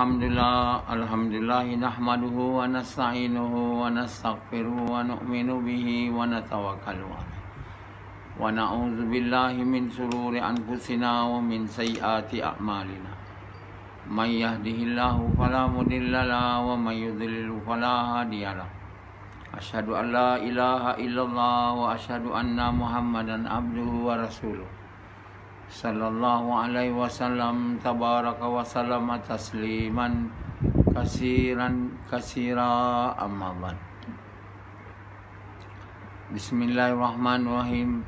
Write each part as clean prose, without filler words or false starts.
Alhamdulillah nahmaduhu wa nasta'inuhu wa nastaghfiruhu wa nu'minu bihi wa natawakkalu alaihi. Wa na'udzu billahi min shururi anfusina wa min sayyiati a'malina. May yahdihillahu fala mudilla lahu wa may yudlil fala hadiya lahu. Asyhadu an la ilaha illallah wa asyhadu anna Muhammadan abduhu wa rasuluh. Sallallahu alaihi wasallam tabaraka wa sallama tasliman kasira amma ba'd. Bismillahirrahmanirrahim.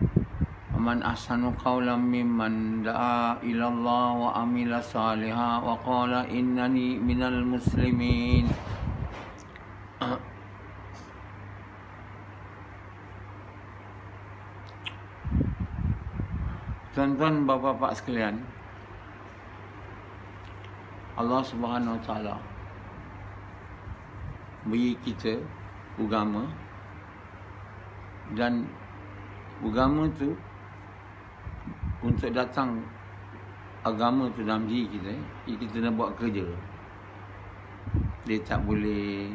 Man ahsanu qawlan mimman da'a ila Allah wa amila salihan wa qala innani minal muslimin. Tuan-tuan, bapa-bapa sekalian, Allah Subhanahu Wa Taala beri kita agama, dan agama tu untuk datang agama tu dalam diri kita nak buat kerja. Dia tak boleh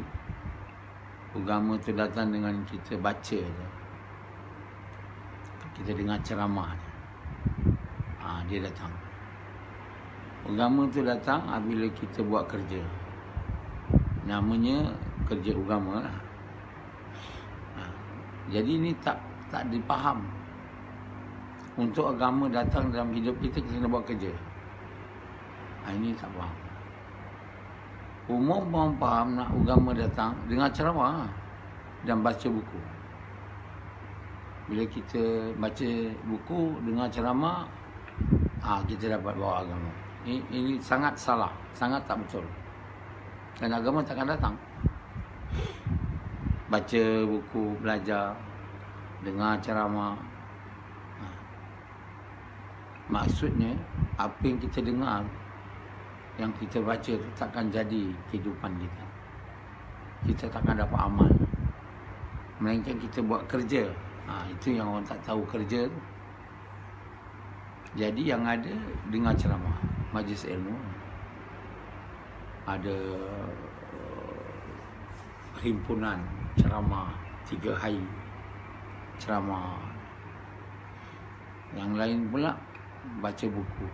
agama tu datang dengan kita baca je, kita dengar ceramah je. Dia datang. Agama tu datang bila kita buat kerja. Namanya kerja agama lah. Jadi ni tak dipaham. Untuk agama datang dalam hidup kita kena buat kerja. Ini tak faham. Umum orang faham nak agama datang dengan ceramah dan baca buku. Bila kita baca buku, dengar ceramah, kita dapat bawa agama. Ini sangat salah, sangat tak betul. Dan agama takkan datang. Baca buku, belajar, dengar ceramah. Maksudnya, apa yang kita dengar, yang kita baca tu takkan jadi kehidupan kita. Kita takkan dapat amal. Melainkan kita buat kerja. Itu yang orang tak tahu kerja tu. Jadi yang ada dengar ceramah, majlis ilmu, ada himpunan ceramah 3 hari ceramah. Yang lain pula baca buku.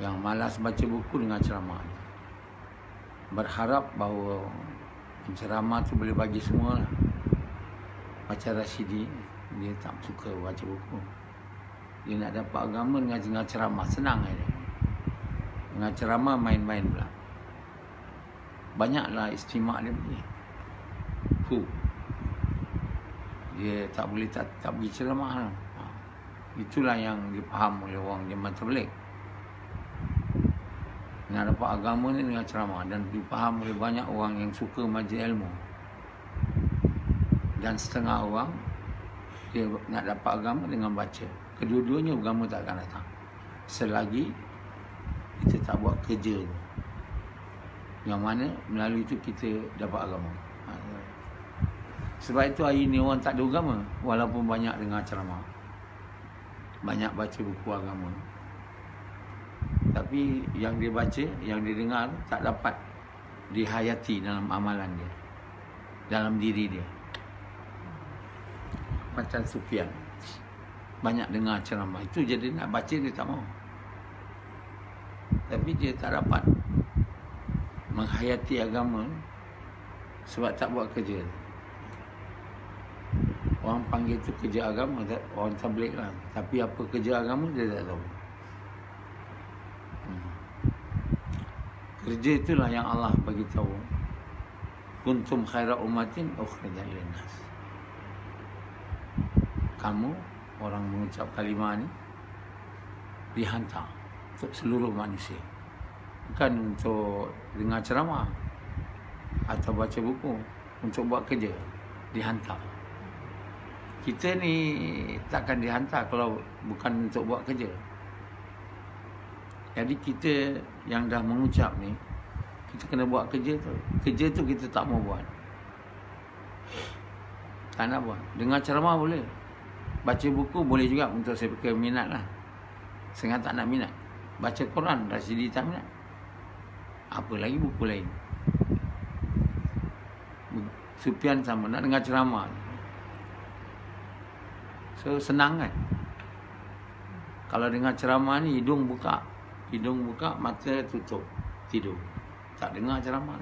Yang malas baca buku dengan ceramah, berharap bahawa penceramah tu boleh bagi semua lah. Macam Rashidi, dia tak suka baca buku. Dia nak dapat agama dengan ceramah, senang aja. Dengan ceramah main-main pula. Banyaklah istimak dia punya. Dia tak boleh tak pergi ceramah lah. Itulah yang dipaham oleh orang Jemaah Tabligh. Nak dapat agama ni dengan ceramah, dan dipaham oleh banyak orang yang suka majlis ilmu. Dan setengah orang dia nak dapat agama dengan baca. Kedua-duanya agama tak akan datang selagi kita tak buat kerja tu, yang mana melalui itu kita dapat agama. Sebab itu hari ni orang tak ada agama, walaupun banyak dengar ceramah, banyak baca buku agama, tapi yang dia baca, yang dia dengar tak dapat dihayati dalam amalan dia, dalam diri dia. Macam Sufyan, banyak dengar ceramah, itu jadi nak baca dia tak mau. Tapi dia tak dapat menghayati agama sebab tak buat kerja. Orang panggil tu kerja agama, orang tabligh lah. Tapi apa kerja agama dia tak tahu. Kerja itulah yang Allah bagi tahu. Kuntum khaira ummatin ukhrijat linnas. Kamu orang mengucap kalimah ni dihantar untuk seluruh manusia, bukan untuk dengar ceramah atau baca buku, untuk buat kerja. Dihantar. Kita ni takkan dihantar kalau bukan untuk buat kerja. Jadi kita yang dah mengucap ni, kita kena buat kerja tu. Kerja tu kita tak mau buat, tak nak buat. Dengar ceramah boleh, baca buku boleh juga untuk saya fikir minat lah. Sengaja tak nak minat. Baca Quran, Rashidi tak minat. Apa lagi buku lain. Sufyan sama, nak dengar ceramah. So senang kan. Kalau dengar ceramah ni hidung buka, mata tutup, tidur. Tak dengar ceramah.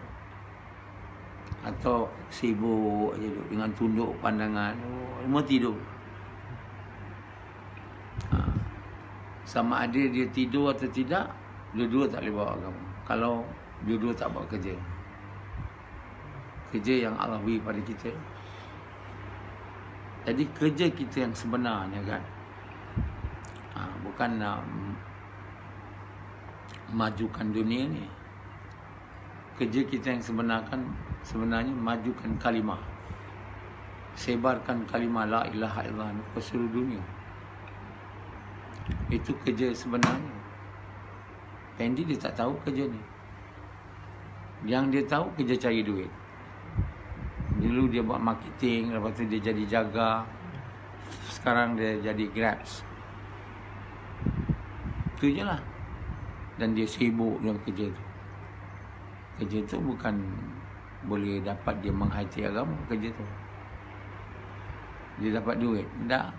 Atau sibuk je dengan tunduk pandangan, semua tidur. Sama ada dia tidur atau tidak, dua-dua tak boleh bawa agama. Kalau dua-dua tak bawa kerja yang Allah beri pada kita. Jadi kerja kita yang sebenarnya kan, bukan nak majukan dunia ni. Kerja kita yang sebenarnya majukan kalimah, sebarkan kalimah la ilaha illallah ke seluruh dunia. Itu kerja sebenarnya. Andy dia tak tahu kerja ni. Yang dia tahu kerja cari duit. Dulu dia buat marketing, lepas tu dia jadi jaga, sekarang dia jadi Grabs. Itu je lah. Dan dia sibuk dengan kerja tu. Kerja tu bukan boleh dapat dia menghayati agama, kerja tu. Dia dapat duit. Tak.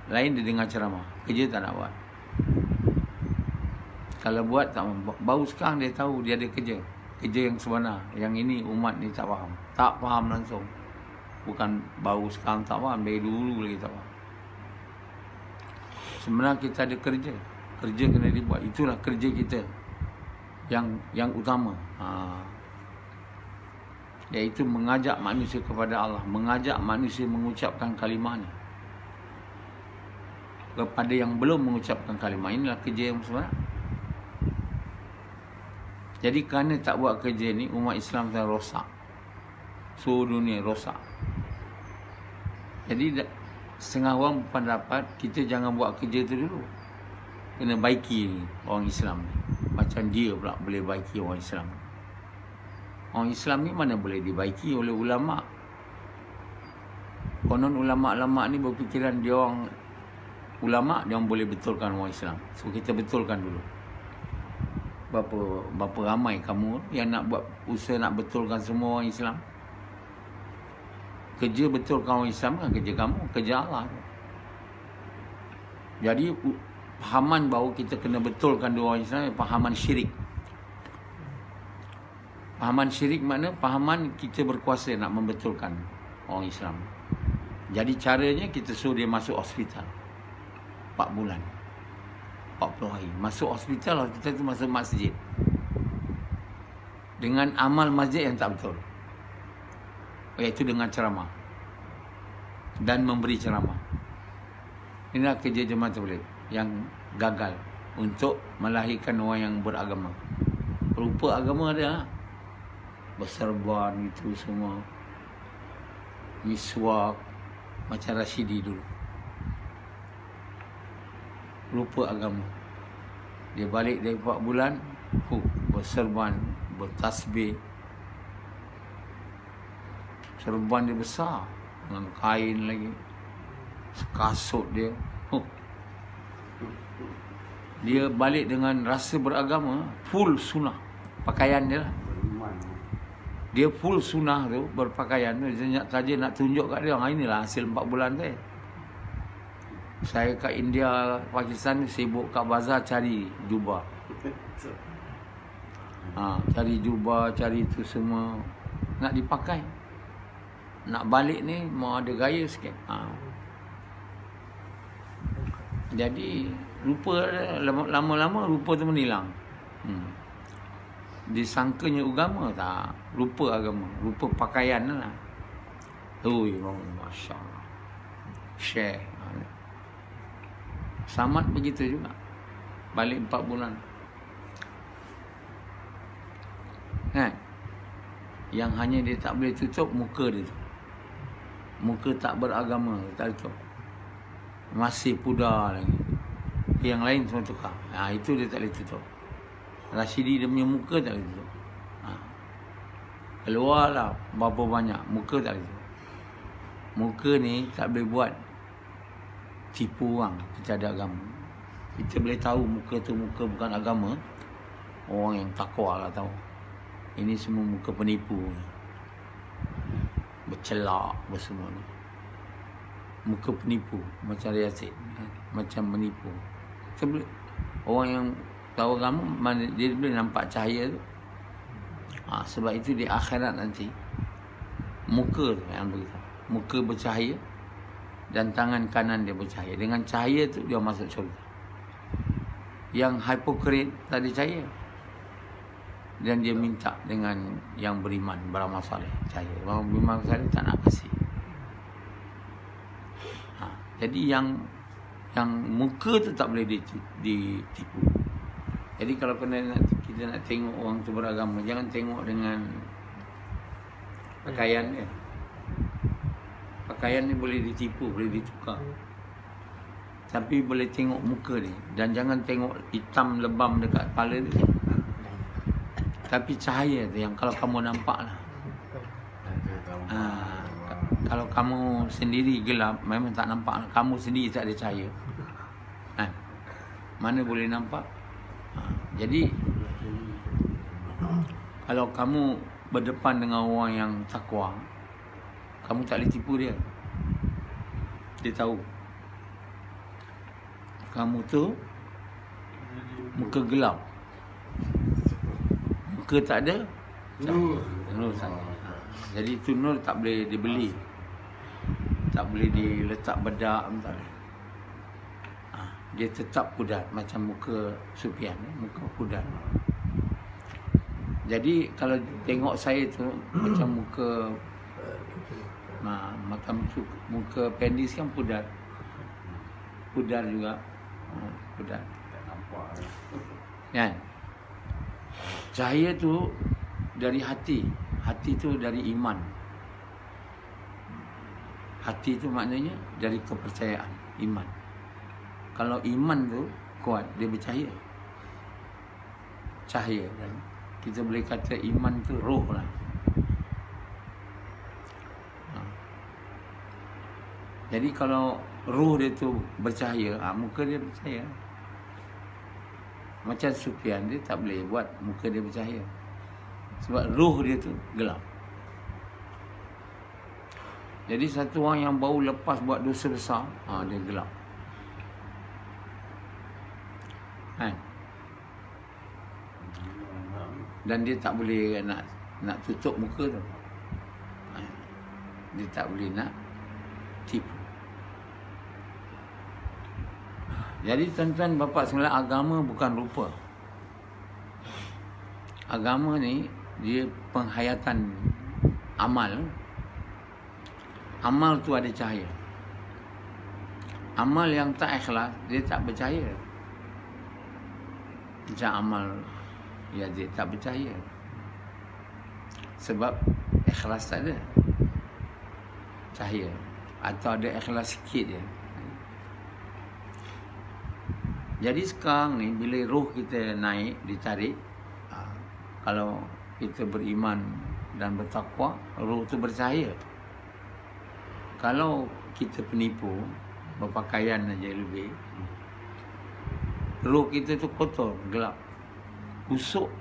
Lain dia dengar ceramah. Kerja tak nak buat. Kalau buat tak mampu. Baru sekarang dia tahu dia ada kerja. Kerja yang sebenar. Yang ini umat ni tak faham. Tak faham langsung. Bukan baru sekarang tak faham. Dari dulu lagi tak faham. Sebenarnya kita ada kerja. Kerja kena dibuat. Itulah kerja kita. Yang utama. Iaitu mengajak manusia kepada Allah. Mengajak manusia mengucapkan kalimah ni. Kepada yang belum mengucapkan kalimah. Inilah kerja yang sebenar. Jadi kerana tak buat kerja ni, umat Islam dah rosak. Seluruh dunia rosak. Jadi setengah orang berpendapat kita jangan buat kerja tu dulu. Kena baiki orang Islam ni. Macam dia pula boleh baiki orang Islam. Orang Islam ni mana boleh dibaiki oleh ulama'. Konon ulama'-ulama' ni berfikiran dia orang ulama', dia orang boleh betulkan orang Islam. So kita betulkan dulu. Berapa ramai kamu yang nak buat usaha nak betulkan semua orang Islam? Kerja betulkan orang Islam kan kerja kamu, kerja Allah. Jadi pahaman bahawa kita kena betulkan dua orang Islam, pahaman syirik. Pahaman syirik makna pahaman kita berkuasa nak membetulkan orang Islam. Jadi caranya kita suruh dia masuk hospital 4 bulan. 40 hari. Masuk hospital tu masuk masjid. Dengan amal masjid yang tak betul. Iaitu dengan ceramah. Dan memberi ceramah. Inilah kerja jemaah tabligh yang gagal untuk melahirkan orang yang beragama. Rupa agama ada. Berserban itu semua. Miswak. Macam Rashidi dulu. Rupa agama. Dia balik dari 4 bulan, berserban, bertasbih. Serban dia besar, dengan kain lagi. Kasut dia. Dia balik dengan rasa beragama, full sunnah. Pakaian dia lah. Dia full sunnah tu, berpakaian. Dia nak tunjuk kat dia, inilah hasil 4 bulan tu. Saya kat India, Pakistan sibuk kat bazar cari jubah. Cari jubah, cari tu semua. Nak dipakai. Nak balik ni, mau ada gaya sikit. Jadi, rupa lama-lama rupa tu menilang. Disangkanya agama tak. Rupa agama. Rupa pakaian lah. Masya Allah. Share. Samad begitu juga. Balik 4 bulan. Kan? Yang hanya dia tak boleh tutup muka dia tu. Muka tak beragama, tak tutup. Masih pudar lagi. Yang lain semua tukar. Itu dia tak boleh tutup. Rashidi dia punya muka tak boleh tutup. Keluarlah berapa banyak. Muka tak boleh tutup. Muka ni tak boleh buat tipu orang kita ada agama. Kita boleh tahu muka tu muka bukan agama. Orang yang takwa lah tahu. Ini semua muka penipu, bercelak bersemua ni. Muka penipu, macam Yasin, macam menipu. Orang yang tahu agama, dia boleh nampak cahaya tu. Sebab itu di akhirat nanti, muka tu yang beritahu. Muka bercahaya dan tangan kanan dia bercahaya. Dengan cahaya tu dia masuk syurga. Yang hipokrit tak ada cahaya, dan dia minta dengan yang beriman, beramal soleh cahaya. Orang beriman soleh tak nak kasih. Jadi yang muka tu tak boleh ditipu. Jadi kalau kita nak tengok orang tu beragama, jangan tengok dengan pakaian dia. Pakaian ni boleh ditipu, boleh ditukar. Tapi boleh tengok muka dia. Dan jangan tengok hitam lebam dekat kepala dia. Tapi cahaya tu yang kalau kamu nampak lah. Kalau kamu sendiri gelap, memang tak nampak. Kamu sendiri tak ada cahaya. Mana boleh nampak? Jadi kalau kamu berdepan dengan orang yang takwa, kamu tak boleh tipu dia. Dia tahu kamu tu muka gelap, muka tak ada nur sangat. Jadi tu nur tak boleh dibeli, tak boleh diletak bedak, tak boleh. Dia tetap pudar macam muka Sufyan, muka pudar. Jadi kalau tengok saya tu macam muka muka Pendis kan pudar. Pudar juga. Pudar. Kan? Cahaya tu dari hati. Hati tu dari iman. Hati tu maknanya dari kepercayaan, iman. Kalau iman tu kuat, dia bercahaya. Cahaya kan? Kita boleh kata iman tu roh lah. Jadi kalau roh dia tu bercahaya, muka dia bercahaya. Macam Sufyan, dia tak boleh buat muka dia bercahaya. Sebab roh dia tu gelap. Jadi satu orang yang baru lepas buat dosa besar, dia gelap. Kan? Dan dia tak boleh nak tutup muka tu. Dia tak boleh nak tipu. Jadi tuan-tuan bapa sekalian, agama bukan rupa. Agama ni dia penghayatan amal. Amal tu ada cahaya. Amal yang tak ikhlas, dia tak bercahaya. Macam amal dia tak bercahaya. Sebab ikhlas tak ada cahaya. Atau ada ikhlas sikit je. Jadi sekarang ni bila roh kita naik, ditarik, kalau kita beriman dan bertakwa, roh tu bercahaya. Kalau kita penipu, berpakaian aja lebih, roh kita tu kotor, gelap, busuk,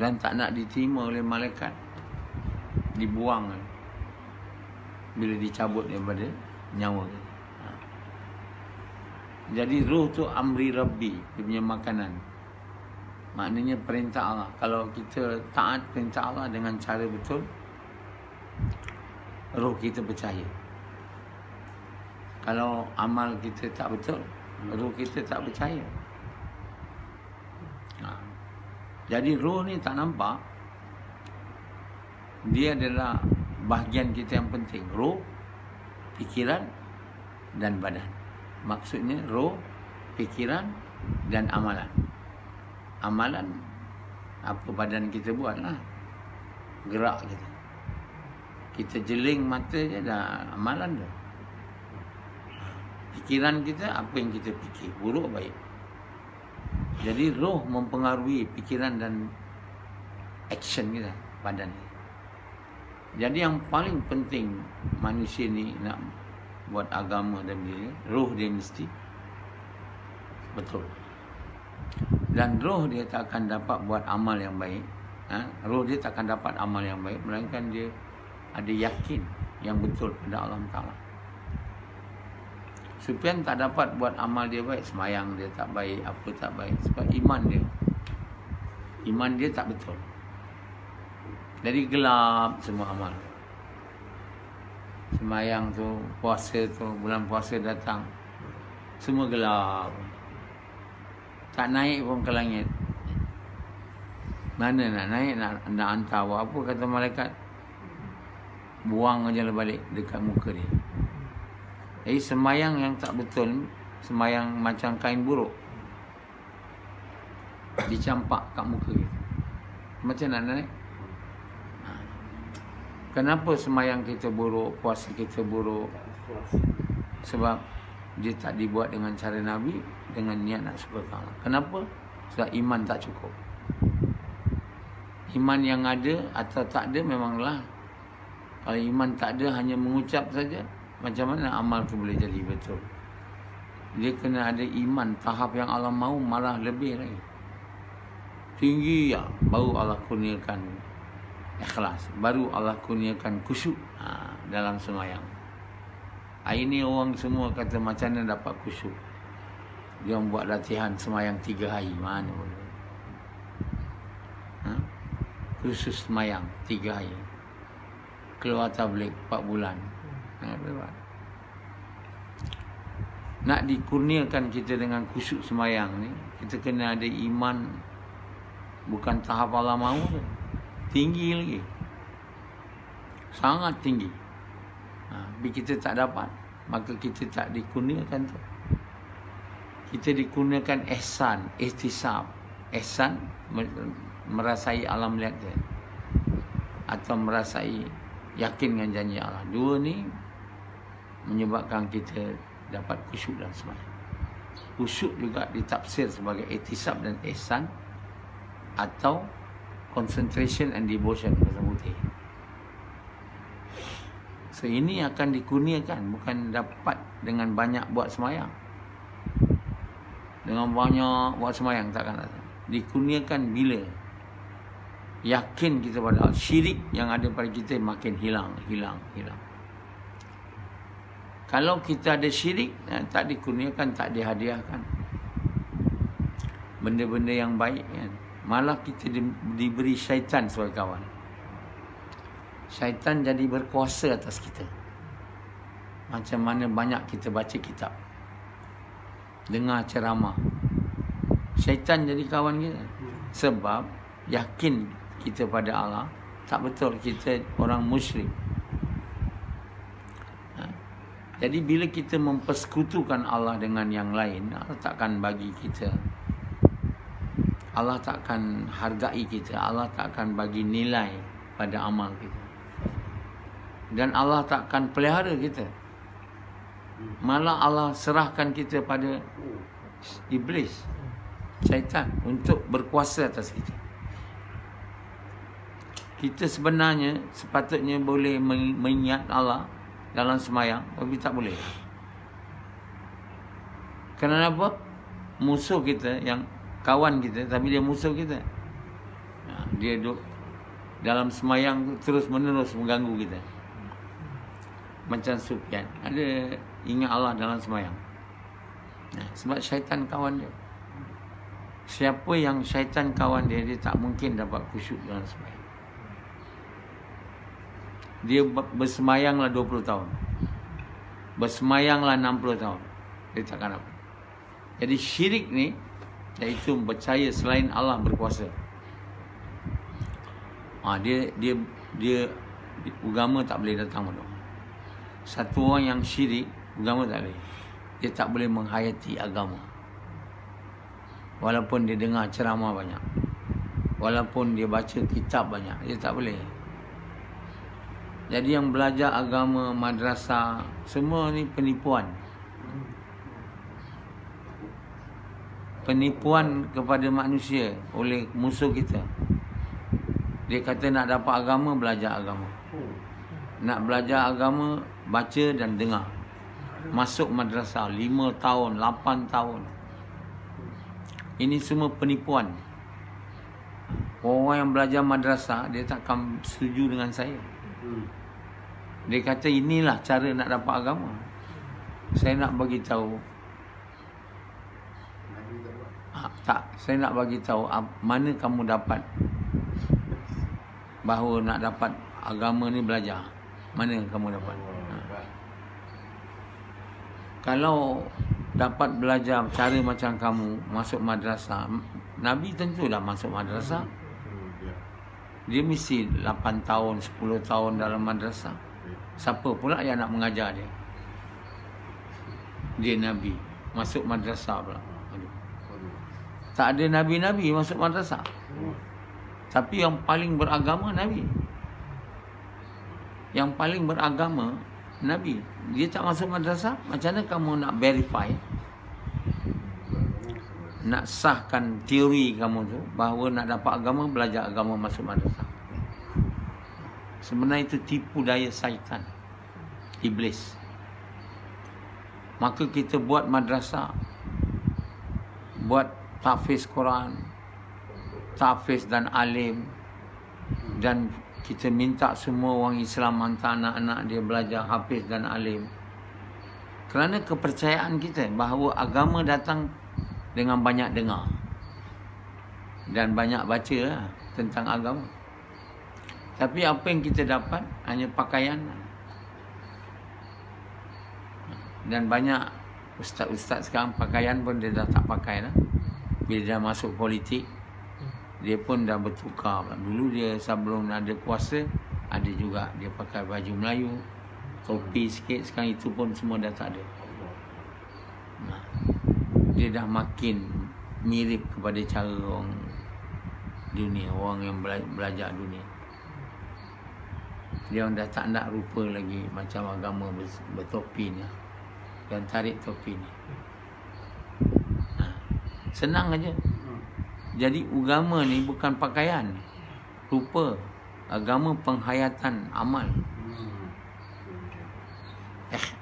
dan tak nak diterima oleh malaikat, dibuang bila dicabut daripada nyawa kita. Jadi roh tu amri Rabbi, dia punya makanan. Maknanya perintah Allah. Kalau kita taat perintah Allah dengan cara betul, roh kita bercahaya. Kalau amal kita tak betul, roh kita tak bercahaya. Jadi roh ni tak nampak. Dia adalah bahagian kita yang penting. Roh, fikiran dan badan. Maksudnya roh, fikiran dan amalan. Amalan apa badan kita buat lah, gerak kita. Kita jeling mata je dah amalan dah. Fikiran kita, apa yang kita fikir, buruk baik. Jadi roh mempengaruhi fikiran dan action kita, badan. Jadi yang paling penting manusia ni nak buat agama dan diri, roh dia mesti betul. Dan roh dia tak akan dapat buat amal yang baik Roh dia takkan dapat amal yang baik, melainkan dia ada yakin yang betul pada Allah Ta'ala. Sufyan tak dapat buat amal dia baik, semayang dia tak baik, apa tak baik, sebab iman dia tak betul. Jadi gelap semua amal. Semayang tu, puasa tu, bulan puasa datang, semua gelap, tak naik pun ke langit. Mana nak naik, nak hantar apa, kata malaikat, buang aja balik dekat muka dia. Jadi semayang yang tak betul, semayang macam kain buruk, dicampak kat muka dia. Macam nak naik? Kenapa semayang kita buruk, puasa kita buruk? Sebab dia tak dibuat dengan cara Nabi, dengan niat nak suka Allah. Kenapa? Sebab iman tak cukup. Iman yang ada atau tak ada memanglah. Kalau iman tak ada, hanya mengucap saja, macam mana amal tu boleh jadi betul? Dia kena ada iman tahap yang Allah mahu, malah lebih lagi tinggi ya, baru Allah kurniakan ikhlas, baru Allah kurniakan khusyuk dalam semayang. Ini orang semua kata macam mana dapat khusyuk. Dia buat latihan semayang 3 hari, mana boleh. Khusus semayang 3 hari, keluar tabligh 4 bulan. Nak dikurniakan kita dengan khusyuk semayang ni, kita kena ada iman, bukan tahap Allah mahu tu, tinggi lagi, sangat tinggi. Tapi kita tak dapat, maka kita tak dikurniakan tu. Kita dikurniakan ihsan, ihtisab. Ihsan merasai alam lihat dia, atau merasai yakin dengan janji Allah. Dua ni menyebabkan kita dapat khusyuk dalam sembahyang. Khusyuk juga ditafsir sebagai ihtisab dan ihsan, atau concentration and devotion, bahasa putih. So ini akan dikurniakan, bukan dapat dengan banyak buat sembahyang. Dengan banyak buat sembahyang takkan ada. Dikurniakan bila yakin kita pada Allah. Syirik yang ada pada kita makin hilang. Kalau kita ada syirik, tak dikurniakan, tak dihadiahkan benda-benda yang baik, kan? Malah kita diberi syaitan sebagai kawan. Syaitan jadi berkuasa atas kita. Macam mana banyak kita baca kitab, dengar ceramah, syaitan jadi kawan kita. Sebab yakin kita pada Allah tak betul, kita orang musyrik. Jadi bila kita mempersekutukan Allah dengan yang lain, Allah takkan bagi kita, Allah takkan hargai kita, Allah takkan bagi nilai pada amal kita, dan Allah takkan pelihara kita. Malah Allah serahkan kita pada iblis, syaitan, untuk berkuasa atas kita. Kita sebenarnya sepatutnya boleh mengingat Allah dalam semayang, tapi tak boleh. Kenapa? Musuh kita, yang kawan kita, tapi dia musuh kita. Dia duduk dalam semayang tu terus menerus mengganggu kita. Macam Sufyan, ada ingat Allah dalam semayang. Sebab syaitan kawan dia. Siapa yang syaitan kawan dia, dia tak mungkin dapat khusyuk dalam semayang. Dia bersemayanglah 20 tahun, bersemayanglah 60 tahun, dia takkan dapat. Jadi syirik ni, iaitu percaya selain Allah berkuasa. Dia agama tak boleh datang pada. Satu orang yang syirik, agama tak boleh. Dia tak boleh menghayati agama. Walaupun dia dengar ceramah banyak, walaupun dia baca kitab banyak, dia tak boleh. Jadi yang belajar agama, madrasah, semua ni penipuan. Penipuan kepada manusia oleh musuh kita. Dia kata nak dapat agama, belajar agama. Nak belajar agama, baca dan dengar. Masuk madrasah 5 tahun, 8 tahun. Ini semua penipuan. Orang yang belajar madrasah, dia takkan setuju dengan saya. Dia kata inilah cara nak dapat agama. Saya nak bagi tahu. Saya nak bagi tahu mana kamu dapat bahawa nak dapat agama ni belajar. Mana kamu dapat? Kalau dapat belajar cara macam kamu masuk madrasah, Nabi tentu dah masuk madrasah. Dia mesti 8 tahun, 10 tahun dalam madrasah. Siapa pula yang nak mengajar dia? Dia Nabi masuk madrasah pula. Tak ada Nabi-Nabi masuk madrasah. Tapi yang paling beragama Nabi. Yang paling beragama Nabi. Dia tak masuk madrasah. Macam mana kamu nak verify, nak sahkan teori kamu tu bahawa nak dapat agama, belajar agama masuk madrasah? Sebenarnya itu tipu daya syaitan, iblis. Maka kita buat madrasah, buat tahfiz Quran, tahfiz dan alim, dan kita minta semua orang Islam hantar anak-anak dia belajar hafiz dan alim. Kerana kepercayaan kita bahawa agama datang dengan banyak dengar dan banyak baca tentang agama. Tapi apa yang kita dapat hanya pakaian. Dan banyak ustaz-ustaz sekarang pakaian pun dia dah tak pakai dah. Bila dia masuk politik, dia pun dah bertukar. Dulu dia sebelum ada kuasa, ada juga dia pakai baju Melayu, topi sikit. Sekarang itu pun semua dah tak ada. Dia dah makin mirip kepada cara orang dunia, orang yang belajar dunia. Dia dah tak nak rupa lagi macam agama bertopi ni dan tarik topi ni. Senang aja. Jadi agama ni bukan pakaian, rupa. Agama penghayatan amal.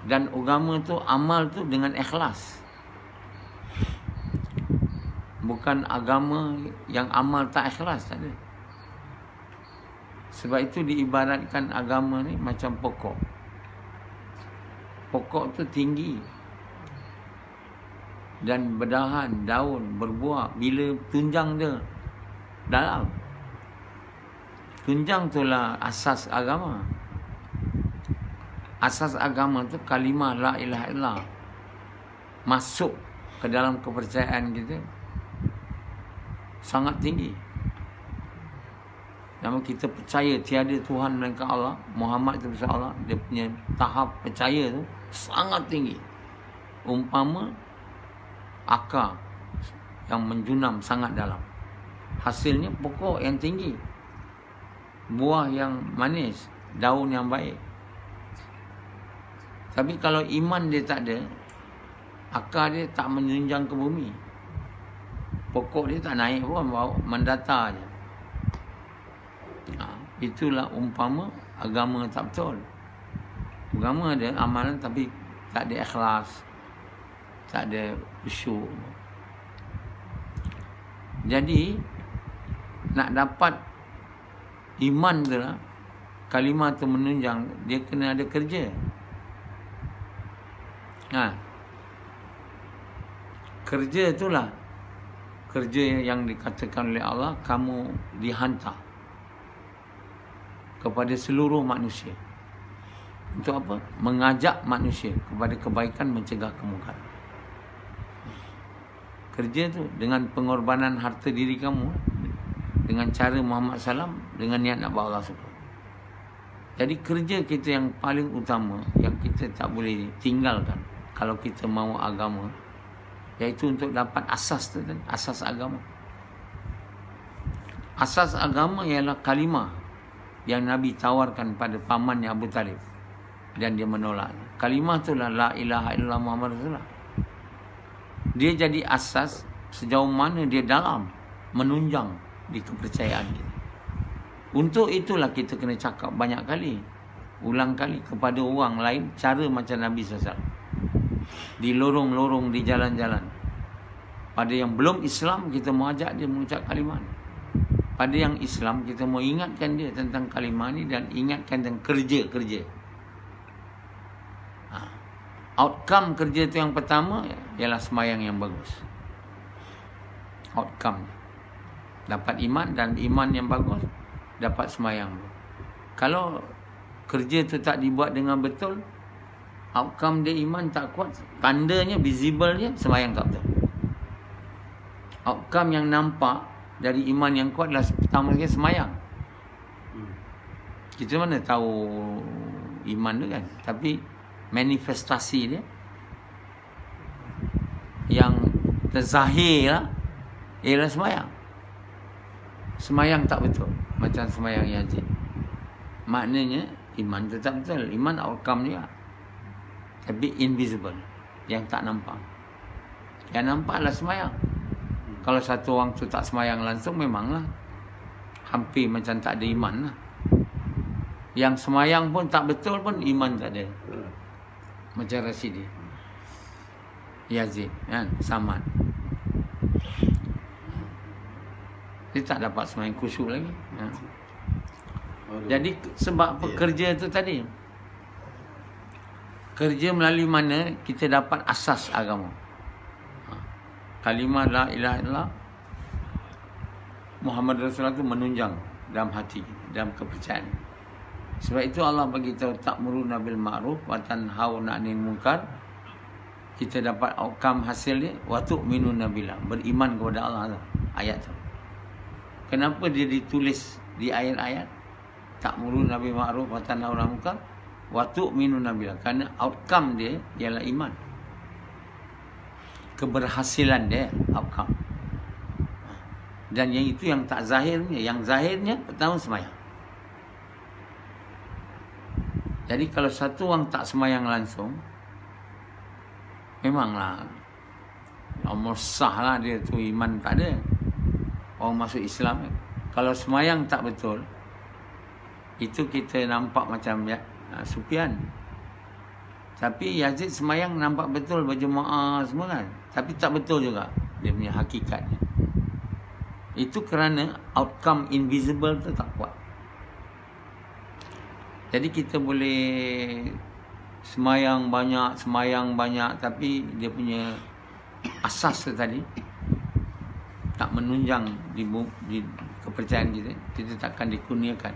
Dan agama tu, amal tu dengan ikhlas. Bukan agama yang amal tak ikhlas, tak ada. Sebab itu diibaratkan agama ni macam pokok. Pokok tu tinggi dan berdahan, daun, berbuah. Bila tunjang dia dalam, tunjang itulah asas agama. Asas agama tu kalimah la ilaha illallah masuk ke dalam kepercayaan kita sangat tinggi. Namun kita percaya tiada Tuhan melainkan Allah, Muhammad itu bersama Allah. Dia punya tahap percaya tu sangat tinggi. Umpama akar yang menjunam sangat dalam. Hasilnya pokok yang tinggi, buah yang manis, daun yang baik. Tapi kalau iman dia tak ada, akar dia tak menjunjang ke bumi, pokok dia tak naik pun, mendatar je. Itulah umpama agama tak betul. Agama ada amalan tapi tak ada ikhlas, tak ada khusyuk. Jadi nak dapat iman tu lah, kalimah tu menunjang, dia kena ada kerja. Kerja itulah kerja yang dikatakan oleh Allah, kamu dihantar kepada seluruh manusia. Untuk apa? Mengajak manusia kepada kebaikan, mencegah kemungkaran. Kerja tu dengan pengorbanan harta diri kamu, dengan cara Muhammad SAW, dengan niat nak bawa Allah suka. Jadi kerja kita yang paling utama, yang kita tak boleh tinggalkan kalau kita mahu agama, iaitu untuk dapat asas tu, asas agama. Asas agama ialah kalimah yang Nabi tawarkan pada pamannya Abu Talib, dan dia menolak. Kalimah itulah la ilaha illallah Muhammad Rasulullah. Dia jadi asas sejauh mana dia dalam menunjang di kepercayaan kita. Untuk itulah kita kena cakap banyak kali, ulang kali kepada orang lain cara macam Nabi SAW. Di lorong-lorong, di jalan-jalan. Pada yang belum Islam, kita mengajak dia mengucap kalimah ni. pada yang Islam, kita mau ingatkan dia tentang kalimah ni dan ingatkan tentang kerja-kerja. Outcome kerja tu yang pertama ialah semayang yang bagus. Outcome dapat iman, dan iman yang bagus dapat semayang. Kalau kerja tu tak dibuat dengan betul, outcome dia iman tak kuat, tandanya, visible-nya semayang tak betul. Outcome yang nampak dari iman yang kuat adalah pertama sekali semayang. Kita mana tahu iman tu kan, tapi manifestasi dia yang terzahir lah ialah semayang. Semayang tak betul, macam semayang Yazid, maknanya iman tetap betul. Iman outcome dia, tapi invisible, yang tak nampak. Yang nampak adalah semayang. Kalau satu orang tu tak semayang langsung, memanglah hampir macam tak ada iman lah. Yang semayang pun tak betul pun iman tak ada. Macam Rasidi, Yazid kan, Samad, dia tak dapat semayang khusyuk lagi. Jadi sebab pekerja tu tadi, kerja melalui mana kita dapat asas agama. Kalimah la ilaha illallah Muhammad Rasulullah tu menunjang dalam hati, dalam kepercayaan. Sebab itu Allah bagi tahu ta'muruna bil ma'ruf wa tanhauna 'anil munkar. Kita dapat outcome hasil dia, wa tu'minuna billah, beriman kepada Allah tu, ayat tu. Kenapa dia ditulis di ayat-ayat ta'muruna bil ma'ruf wa tanhauna 'anil munkar wa tu'minuna billah? Kerana outcome dia ialah iman. Keberhasilan dia outcome. Dan yang itu yang tak zahirnya. Yang zahirnya pertama semayang. Jadi kalau satu orang tak semayang langsung, memanglah nomor sah lah dia tu, iman tak ada. Orang masuk Islam, kalau semayang tak betul, itu kita nampak macam Sufyan. Tapi Yazid semayang nampak betul, berjemaah semua kan, tapi tak betul juga dia punya hakikatnya. Itu kerana outcome invisible tu tak kuat. Jadi kita boleh semayang banyak, tapi dia punya asas tu tadi tak menunjang di kepercayaan kita, kita takkan dikurniakan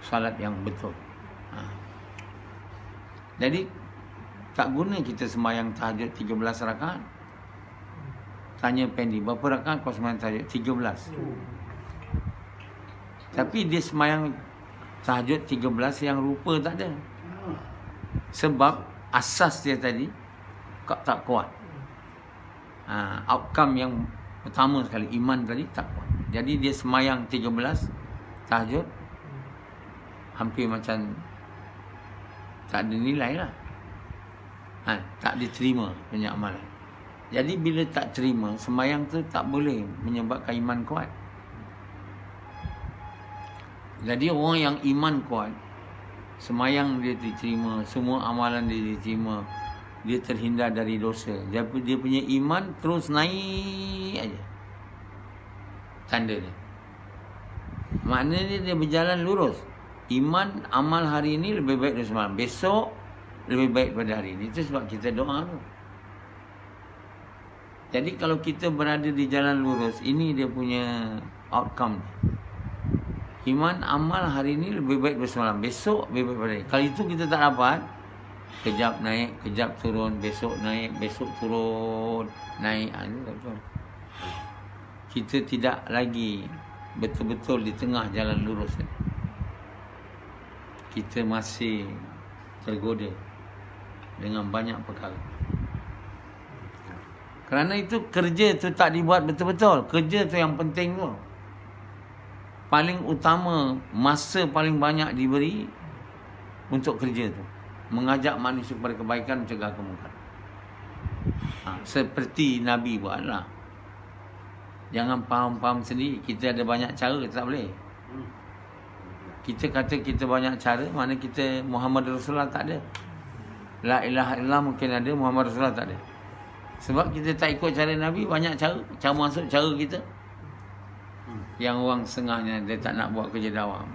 salat yang betul. Jadi tak guna kita semayang tahajud 13 rakaat. Tanya Pendi, berapa rakaat kau semayang tahajud? 13. Tapi dia semayang tahajud 13 yang rupa tak ada. Sebab asas dia tadi tak kuat. Outcome yang pertama sekali, iman tadi tak kuat. Jadi dia semayang 13 tahajud, hampir macam tak ada nilai lah. Tak diterima punya amalan. Jadi bila tak terima, semayang tu tak boleh menyebabkan iman kuat. Jadi orang yang iman kuat, semayang dia diterima, semua amalan dia diterima, dia terhindar dari dosa. Dia punya iman terus naik aja, tanda dia. Maknanya dia berjalan lurus. Iman, amal hari ini lebih baik dari semalam, besok lebih baik pada hari ini. Itu sebab kita doa tu. Jadi kalau kita berada di jalan lurus, ini dia punya outcome. Iman, amal hari ini lebih baik dari semalam, besok lebih baik pada hari ini. Kalau itu kita tak dapat, kejap naik, kejap turun, besok naik, besok turun, naik. Kita tidak lagi betul-betul di tengah jalan lurus. Kita masih tergoda dengan banyak perkara. Kerana itu kerja tu tak dibuat betul-betul. Kerja tu yang penting tu. Paling utama, masa paling banyak diberi untuk kerja tu. Mengajak manusia kepada kebaikan, mencegah kemungkaran. Seperti Nabi buatlah. Jangan faham-faham sendiri. Kita ada banyak cara, tak boleh. Kita kata kita banyak cara, mana kita Muhammad Rasulullah tak ada. La ilaha illallah mungkin ada, Muhammad Rasulullah tak ada. Sebab kita tak ikut cara Nabi, banyak cara. Cara masuk cara kita. Yang orang setengahnya dia tak nak buat kerja dakwah.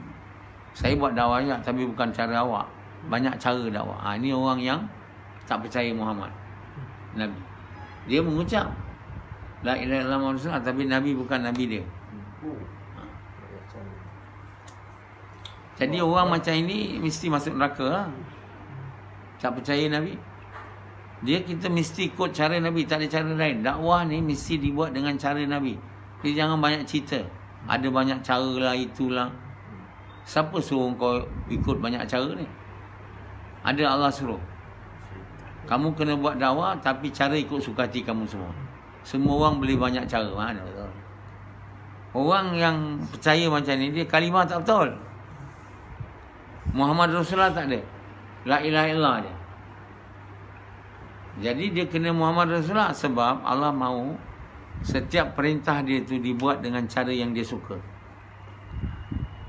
Saya buat dakwah ya, tapi bukan cara awak. Banyak cara dakwah. Ini orang yang tak percaya Muhammad Nabi. Dia mengucap la ilaha illallah Muhammadur Rasulullah, tapi Nabi bukan Nabi dia. Jadi orang macam ini mesti masuk neraka lah. Tak percaya Nabi. Dia kita mesti ikut cara Nabi, tak ada cara lain. Dakwah ni mesti dibuat dengan cara Nabi. Jadi jangan banyak cerita. Ada banyak cara lah, itulah. Siapa suruh kau ikut banyak cara ni? Ada Allah suruh. Kamu kena buat dakwah, tapi cara ikut suka hati kamu semua. Semua orang boleh banyak cara. Mana betul? Orang yang percaya macam ni, dia kalimah tak betul. Muhammad Rasulullah tak ada. La ilaha illallah dia. Jadi dia kena Muhammad Rasulullah sebab Allah mahu setiap perintah dia tu dibuat dengan cara yang dia suka.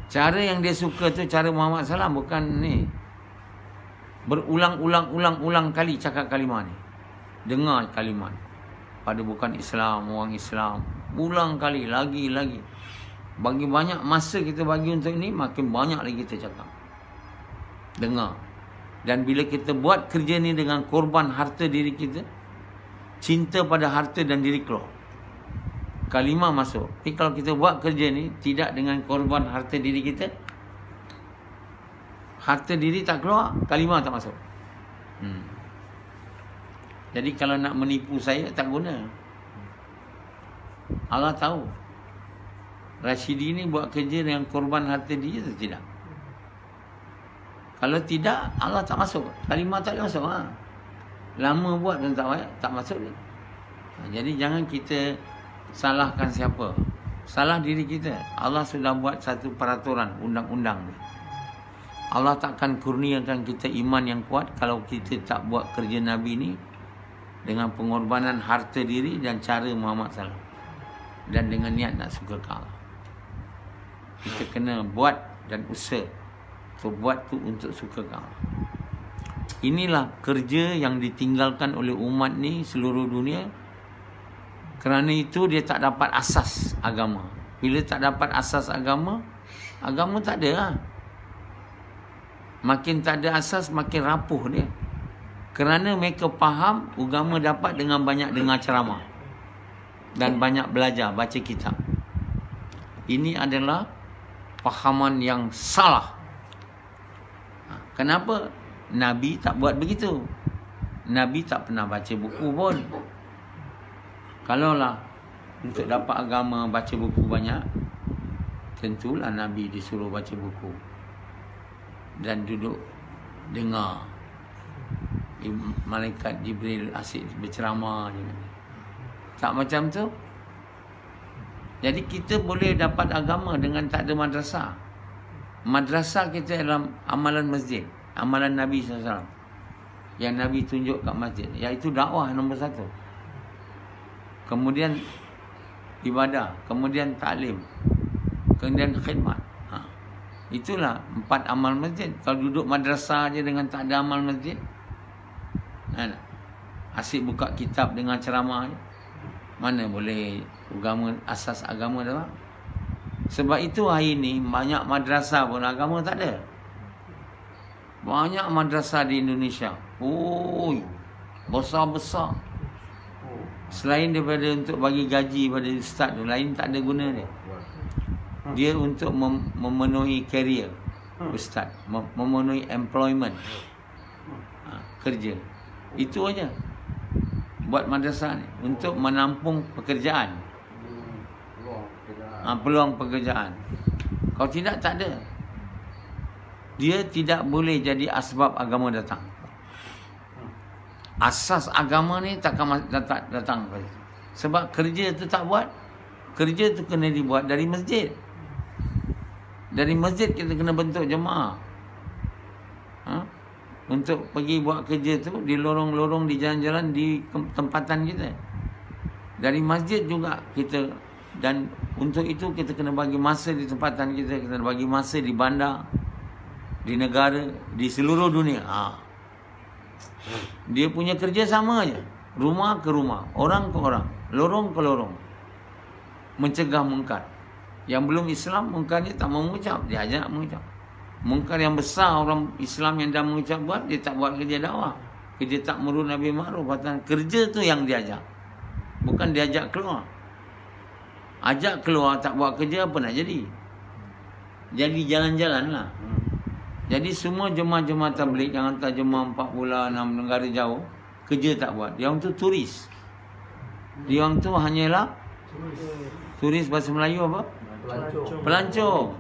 Cara yang dia suka tu cara Muhammad SAW, bukan ni. Berulang-ulang kali cakap kalimah ni. Dengar kalimah ni. Pada bukan Islam, orang Islam. Ulang kali, lagi. Bagi banyak masa kita bagi untuk ini, makin banyak lagi kita cakap. Dengar. Dan bila kita buat kerja ni dengan korban harta diri kita, cinta pada harta dan diri keluar, kalimah masuk. Tapi kalau kita buat kerja ni tidak dengan korban harta diri kita, harta diri tak keluar, kalimah tak masuk. Jadi kalau nak menipu saya, tak guna. Allah tahu Rashidi ni buat kerja dengan korban harta dia atau tidak. Kalau tidak, Allah tak masuk. Kalimah tak boleh masuk. Lama buat dan tak masuk dia. Jadi jangan kita salahkan siapa. Salah diri kita. Allah sudah buat satu peraturan, undang-undang. Allah takkan kurniakan kita iman yang kuat kalau kita tak buat kerja Nabi ni dengan pengorbanan harta diri dan cara Muhammad SAW. Dan dengan niat nak suka Allah. Kita kena buat dan usaha. So, buat tu untuk suka Allah. Inilah kerja yang ditinggalkan oleh umat ni seluruh dunia. Kerana itu dia tak dapat asas agama. Bila tak dapat asas agama, agama tak ada lah. Makin tak ada asas, makin rapuh dia. Kerana mereka faham agama dapat dengan banyak dengar ceramah dan banyak belajar, baca kitab. Ini adalah fahaman yang salah. Kenapa Nabi tak buat begitu? Nabi tak pernah baca buku pun. Kalaulah untuk dapat agama baca buku banyak, tentulah Nabi disuruh baca buku dan duduk dengar malaikat Jibril asyik berceramah. Tak macam tu. Jadi kita boleh dapat agama dengan tak ada madrasah. Madrasah kita adalah amalan masjid, amalan Nabi SAW yang Nabi tunjuk kat masjid, iaitu dakwah nombor 1. Kemudian ibadah, kemudian taklim, kemudian khidmat. Itulah 4 amal masjid. Kalau duduk madrasah je dengan tak ada amal masjid, asyik buka kitab dengan ceramah je, mana boleh agama, asas agama dah. Sebab itu hari ni banyak madrasah pun agama tak ada. Banyak madrasah di Indonesia. Besar-besar. Selain daripada untuk bagi gaji pada ustaz tu, lain tak ada guna dia. Dia untuk memenuhi career ustaz, memenuhi employment, kerja. Itu aja. Buat madrasah ni untuk menampung pekerjaan, peluang pekerjaan. Kalau tidak, tak ada. Dia tidak boleh jadi asbab agama datang. Asas agama ni takkan datang. Sebab kerja tu tak buat. Kerja tu kena dibuat dari masjid. Dari masjid kita kena bentuk jemaah. Untuk pergi buat kerja tu di lorong-lorong, di jalan-jalan, di tempatan kita. Dari masjid juga kita. Dan untuk itu kita kena bagi masa di tempatan kita. Kita kena bagi masa di bandar, di negara, di seluruh dunia. Dia punya kerja sama je. Rumah ke rumah, orang ke orang, lorong ke lorong. Mencegah mungkar. Yang belum Islam mungkarnya tak mau mengucap, dia ajak mengucap. Mungkar yang besar orang Islam yang dah mengucap buat, dia tak buat kerja dakwah. Kerja ta'murun nabi ma'ruf, kerja tu yang diajak. Bukan diajak keluar. Ajak keluar tak buat kerja, apa nak jadi? Jadi jalan-jalan lah. Jadi semua jemaah-jemaah tabligh yang hantar jemaah 4 bulan 6 negara jauh, kerja tak buat. Dia orang tu turis. Dia orang tu hanyalah turis, bahasa Melayu apa? Pelancong.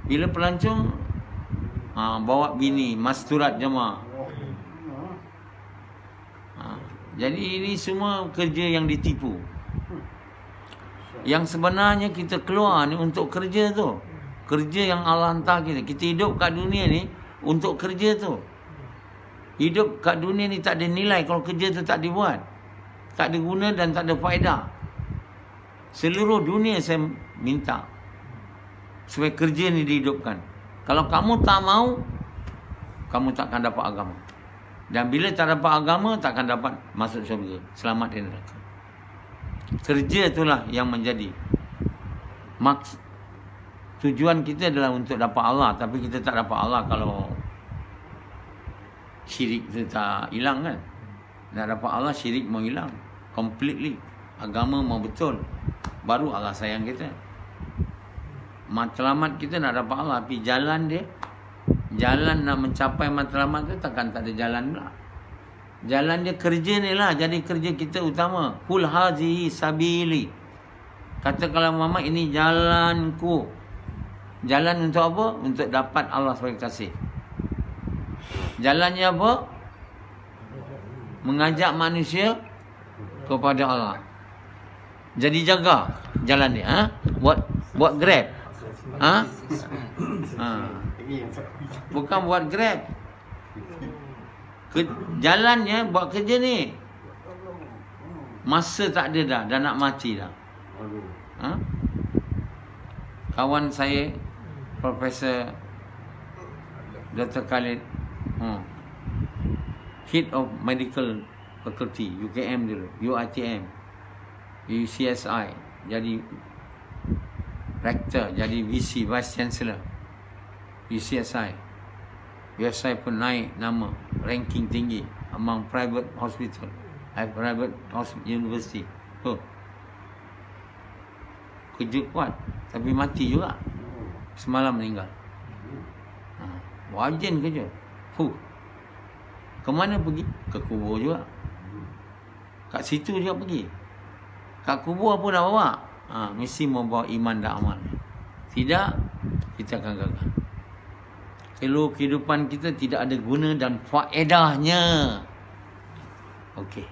Bila pelancong, bawa bini, masturat jemaah. Jadi ini semua kerja yang ditipu. Yang sebenarnya kita keluar ni untuk kerja tu. Kerja yang Allah hantar kita. Kita hidup kat dunia ni untuk kerja tu. Hidup kat dunia ni tak ada nilai kalau kerja tu tak dibuat. Tak ada guna dan tak ada faedah. Seluruh dunia saya minta supaya kerja ni dihidupkan. Kalau kamu tak mau, kamu takkan dapat agama. Dan bila tak dapat agama, takkan dapat masuk syurga. Selamat di neraka. Kerja itulah yang menjadi tujuan kita adalah untuk dapat Allah. Tapi kita tak dapat Allah kalau syirik itu tak hilang kan. Nak dapat Allah, syirik mau hilang completely. Agama mau betul, baru Allah sayang kita. Matlamat kita nak dapat Allah, tapi jalan dia, jalan nak mencapai matlamat tu takkan tak ada jalan pula. Jalan dia kerja ni lah. Jadi kerja kita utama. Qul hazihi sabili. Katakanlah Muhammad, ini jalanku. Jalan untuk apa? Untuk dapat Allah sebagai kasih. Jalannya apa? Mengajak manusia kepada Allah. Jadi jaga jalan dia. Buat Grab. Bukan buat Grab. Jalannya buat kerja ni. Masa tak ada dah nak mati dah. Kawan saya Profesor Dr. Khalid, Head of Medical Faculty UKM dulu, UiTM, UCSI, jadi Rector, jadi VC, Vice Chancellor UCSI. UCSI pun naik nama, ranking tinggi among private hospital, private university. Kerja kuat, tapi mati juga. Semalam meninggal. Wajin kerja. Kemana pergi? Ke kubur juga. Kat situ juga pergi. Kat kubur apa nak bawa? Mesti membawa iman dan amal. Tidak, kita akan gagal. Kalau kehidupan kita tidak ada guna dan faedahnya. Okey.